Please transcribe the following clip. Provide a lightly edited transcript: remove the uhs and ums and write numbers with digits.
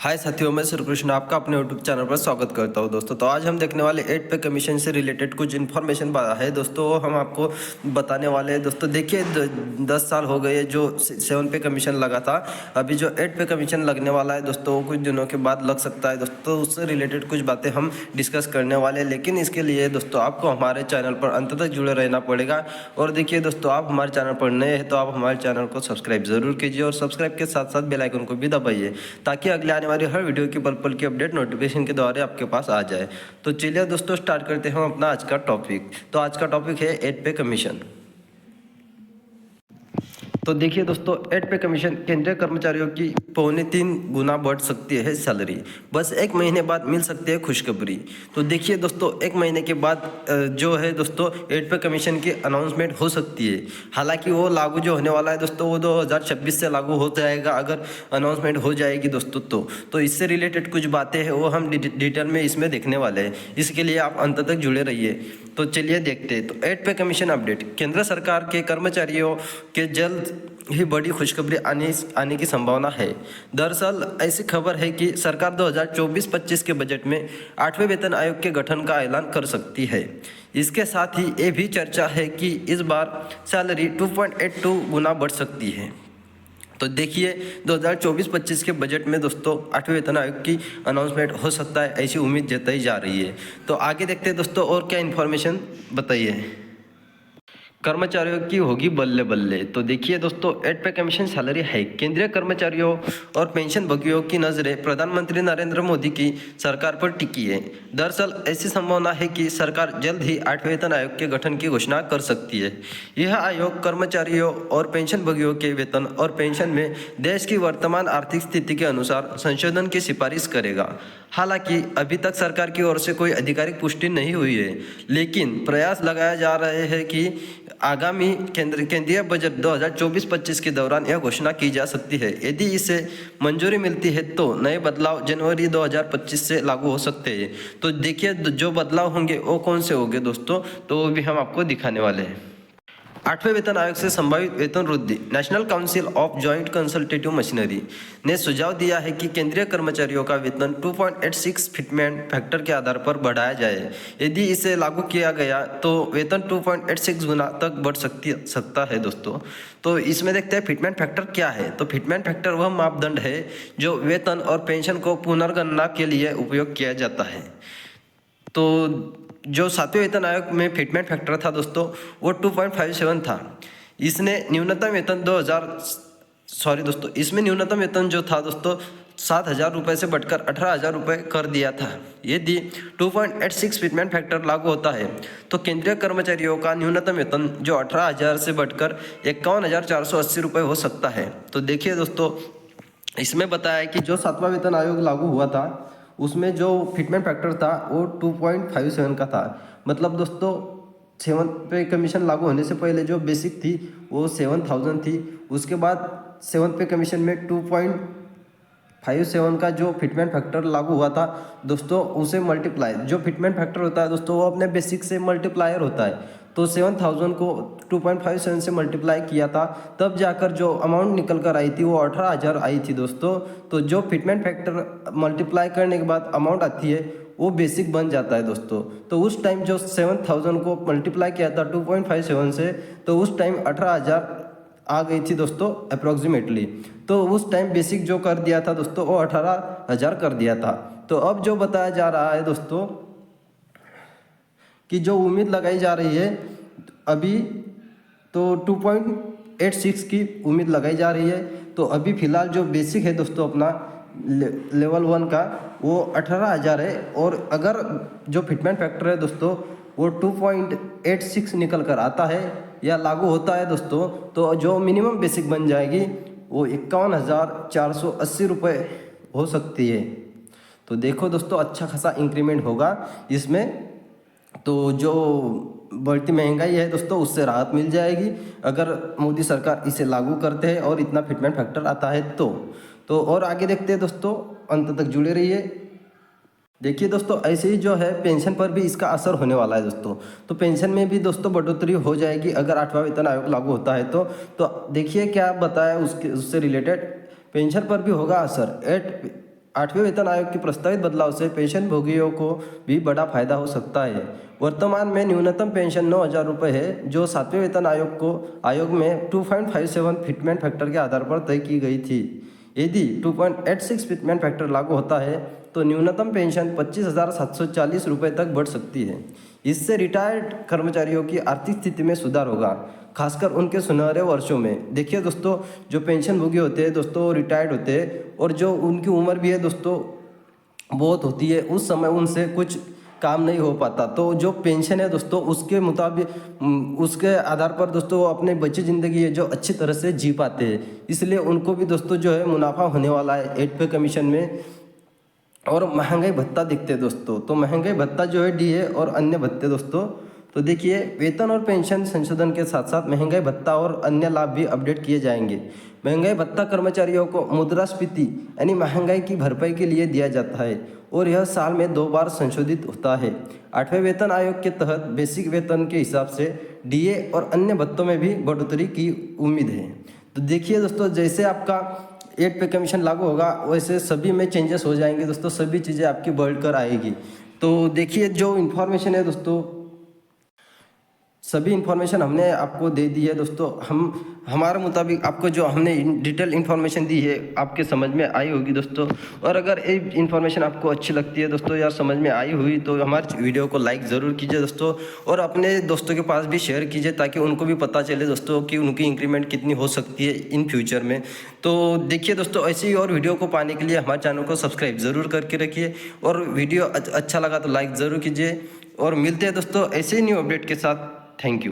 हाय साथियों, मैं श्रीकृष्ण आपका अपने यूट्यूब चैनल पर स्वागत करता हूं दोस्तों। तो आज हम देखने वाले 8 पे कमीशन से रिलेटेड कुछ इन्फॉर्मेशन है दोस्तों, वो हम आपको बताने वाले हैं दोस्तों। देखिए 10 साल हो गए जो 7 पे कमीशन लगा था, अभी जो 8 पे कमीशन लगने वाला है दोस्तों, कुछ दिनों के बाद लग सकता है दोस्तों। उससे रिलेटेड कुछ बातें हम डिस्कस करने वाले हैं, लेकिन इसके लिए दोस्तों आपको हमारे चैनल पर अंत तक जुड़े रहना पड़ेगा। और देखिए दोस्तों, आप हमारे चैनल पर नए हैं तो आप हमारे चैनल को सब्सक्राइब जरूर कीजिए और सब्सक्राइब के साथ साथ बेल आइकन को भी दबाइए, ताकि अगले आने वाली हर वीडियो की पल पल की अपडेट नोटिफिकेशन के द्वारा आपके पास आ जाए। तो चलिए दोस्तों, स्टार्ट करते हैं हम अपना आज का टॉपिक। तो आज का टॉपिक है 8 पे कमीशन। तो देखिए दोस्तों, 8 पे कमीशन केंद्रीय कर्मचारियों की 2.25 गुना बढ़ सकती है सैलरी, बस 1 महीने बाद मिल सकती है खुशखबरी। तो देखिए दोस्तों, 1 महीने के बाद जो है दोस्तों 8 पे कमीशन की अनाउंसमेंट हो सकती है। हालांकि वो लागू जो होने वाला है दोस्तों, वो 2026 से लागू हो जाएगा अगर अनाउंसमेंट हो जाएगी दोस्तों। तो इससे रिलेटेड कुछ बातें हैं वो हम डिटेल में इसमें देखने वाले हैं, इसके लिए आप अंत तक जुड़े रहिए। तो चलिए देखते हैं। तो 8 पे कमीशन अपडेट, केंद्र सरकार के कर्मचारियों के जल्द ही बड़ी खुशखबरी आने की संभावना है। दरअसल ऐसी खबर है कि सरकार 2024-25 के बजट में 8वें वेतन आयोग के गठन का ऐलान कर सकती है। इसके साथ ही ये भी चर्चा है कि इस बार सैलरी 2.82 गुना बढ़ सकती है। तो देखिए 2024-25 के बजट में दोस्तों 8वें वेतन आयोग की अनाउंसमेंट हो सकता है, ऐसी उम्मीद जताई जा रही है। तो आगे देखते हैं दोस्तों, और क्या इन्फॉर्मेशन बताइए। कर्मचारियों की होगी बल्ले बल्ले। तो देखिए दोस्तों, 8 पे कमीशन सैलरी है, केंद्रीय कर्मचारियों और पेंशन भोगियों की नजरें प्रधानमंत्री नरेंद्र मोदी की सरकार पर टिकी है। दरअसल ऐसी संभावना है कि सरकार जल्द ही 8वें वेतन आयोग के गठन की घोषणा कर सकती है। यह आयोग कर्मचारियों और पेंशन भोगियों के वेतन और पेंशन में देश की वर्तमान आर्थिक स्थिति के अनुसार संशोधन की सिफारिश करेगा। हालांकि अभी तक सरकार की ओर से कोई आधिकारिक पुष्टि नहीं हुई है, लेकिन प्रयास लगाए जा रहे हैं कि आगामी केंद्रीय बजट 2024-25 के दौरान यह घोषणा की जा सकती है। यदि इसे मंजूरी मिलती है तो नए बदलाव जनवरी 2025 से लागू हो सकते हैं। तो देखिए जो बदलाव होंगे वो कौन से होंगे दोस्तों, तो वो भी हम आपको दिखाने वाले हैं। 8वें वेतन आयोग से संभावित वेतन वृद्धि, national council of joint consultative machinery ने सुझाव दिया है कि केंद्रीय कर्मचारियों का वेतन 2.86 फिटमेंट फैक्टर के आधार पर बढ़ाया जाए। यदि इसे लागू किया गया तो वेतन 2.86 गुना तक बढ़ सकता है दोस्तों। तो इसमें देखते हैं फिटमेंट फैक्टर क्या है। तो फिटमेंट फैक्टर वह मापदंड है जो वेतन और पेंशन को पुनर्गणना के लिए उपयोग किया जाता है। तो जो 7वें वेतन आयोग में फिटमेंट फैक्टर था दोस्तों, वो 2.57 था। इसने न्यूनतम वेतन इसमें न्यूनतम वेतन जो था दोस्तों 7,000 रुपये से बढ़कर 18,000 रुपये कर दिया था। यदि 2.86 फिटमेंट फैक्टर लागू होता है तो केंद्रीय कर्मचारियों का न्यूनतम वेतन जो 18,000 से बढ़कर 51,480 रुपये हो सकता है। तो देखिए दोस्तों, इसमें बताया है कि जो 7वां वेतन आयोग लागू हुआ था उसमें जो फिटमेंट फैक्टर था वो 2.57 का था। मतलब दोस्तों 7 पे कमीशन लागू होने से पहले जो बेसिक थी वो 7,000 थी। उसके बाद 7 पे कमीशन में 2.57 का जो फिटमेंट फैक्टर लागू हुआ था दोस्तों, उसे मल्टीप्लाई, जो फिटमेंट फैक्टर होता है दोस्तों वो अपने बेसिक से मल्टीप्लायर होता है। तो 7,000 को 2.57 से मल्टीप्लाई किया था, तब जाकर जो अमाउंट निकल कर आई थी वो 18,000 आई थी दोस्तों। तो जो फिटमेंट फैक्टर मल्टीप्लाई करने के बाद अमाउंट आती है वो बेसिक बन जाता है दोस्तों। तो उस टाइम जो 7,000 को मल्टीप्लाई किया था 2.57 से, तो उस टाइम 18,000 आ गई थी दोस्तों अप्रोक्सीमेटली। तो उस टाइम बेसिक जो कर दिया था दोस्तों वो 18,000 कर दिया था। तो अब जो बताया जा रहा है दोस्तों कि जो उम्मीद लगाई जा रही है अभी, तो 2.86 की उम्मीद लगाई जा रही है। तो अभी फ़िलहाल जो बेसिक है दोस्तों अपना लेवल 1 का वो 18,000 है, और अगर जो फिटमेंट फैक्टर है दोस्तों वो 2.86 निकल कर आता है या लागू होता है दोस्तों, तो जो मिनिमम बेसिक बन जाएगी वो 51,480 रुपये हो सकती है। तो देखो दोस्तों, अच्छा खासा इंक्रीमेंट होगा इसमें। तो जो बढ़ती महंगाई है दोस्तों उससे राहत मिल जाएगी अगर मोदी सरकार इसे लागू करते हैं और इतना फिटमेंट फैक्टर आता है तो और आगे देखते हैं दोस्तों, अंत तक जुड़े रहिए। देखिए दोस्तों, ऐसे ही जो है पेंशन पर भी इसका असर होने वाला है दोस्तों। तो पेंशन में भी दोस्तों बढ़ोतरी हो जाएगी अगर 8वां वेतन आयोग लागू होता है तो देखिए क्या बताया उससे रिलेटेड पेंशन पर भी होगा असर। 8वें वेतन आयोग के प्रस्तावित बदलाव से पेंशन भोगियों को भी बड़ा फायदा हो सकता है। वर्तमान में न्यूनतम पेंशन 9,000 रुपये है, जो 7वें वेतन आयोग में 2.57 फिटमेंट फैक्टर के आधार पर तय की गई थी। यदि 2.86 फिटमेंट फैक्टर लागू होता है तो न्यूनतम पेंशन 25,740 रुपये तक बढ़ सकती है। इससे रिटायर्ड कर्मचारियों की आर्थिक स्थिति में सुधार होगा, खासकर उनके सुनहरे वर्षों में। देखिए दोस्तों, जो पेंशन भोगी होते हैं दोस्तों, रिटायर्ड होते हैं और जो उनकी उम्र भी है दोस्तों बहुत होती है, उस समय उनसे कुछ काम नहीं हो पाता, तो जो पेंशन है दोस्तों उसके मुताबिक उसके आधार पर दोस्तों वो अपने बची ज़िंदगी है जो अच्छी तरह से जी पाते हैं। इसलिए उनको भी दोस्तों जो है मुनाफा होने वाला है 8 पे कमीशन में। और महंगाई भत्ता दिखते हैं दोस्तों, तो महंगाई भत्ता जो है डीए और अन्य भत्ते दोस्तों, तो देखिए वेतन और पेंशन संशोधन के साथ साथ महंगाई भत्ता और अन्य लाभ भी अपडेट किए जाएंगे। महंगाई भत्ता कर्मचारियों को मुद्रास्फीति यानी महंगाई की भरपाई के लिए दिया जाता है और यह साल में 2 बार संशोधित होता है। 8वें वेतन आयोग के तहत बेसिक वेतन के हिसाब से डीए और अन्य भत्तों में भी बढ़ोतरी की उम्मीद है। तो देखिए दोस्तों, जैसे आपका 8 पे कमीशन लागू होगा वैसे सभी में चेंजेस हो जाएंगे दोस्तों, सभी चीज़ें आपकी बढ़कर आएगी। तो देखिए जो इन्फॉर्मेशन है दोस्तों, सभी इन्फॉर्मेशन हमने आपको दे दी है दोस्तों। हमारे मुताबिक आपको जो हमने डिटेल इन्फॉर्मेशन दी है आपके समझ में आई होगी दोस्तों। और अगर ये इन्फॉर्मेशन आपको अच्छी लगती है दोस्तों या समझ में आई हुई तो हमारे वीडियो को लाइक ज़रूर कीजिए दोस्तों, और अपने दोस्तों के पास भी शेयर कीजिए ताकि उनको भी पता चले दोस्तों कि उनकी इंक्रीमेंट कितनी हो सकती है इन फ्यूचर में। तो देखिए दोस्तों, ऐसी ही और वीडियो को पाने के लिए हमारे चैनल को सब्सक्राइब ज़रूर करके रखिए, और वीडियो अच्छा लगा तो लाइक ज़रूर कीजिए। और मिलते हैं दोस्तों ऐसे ही न्यू अपडेट के साथ। Thank you.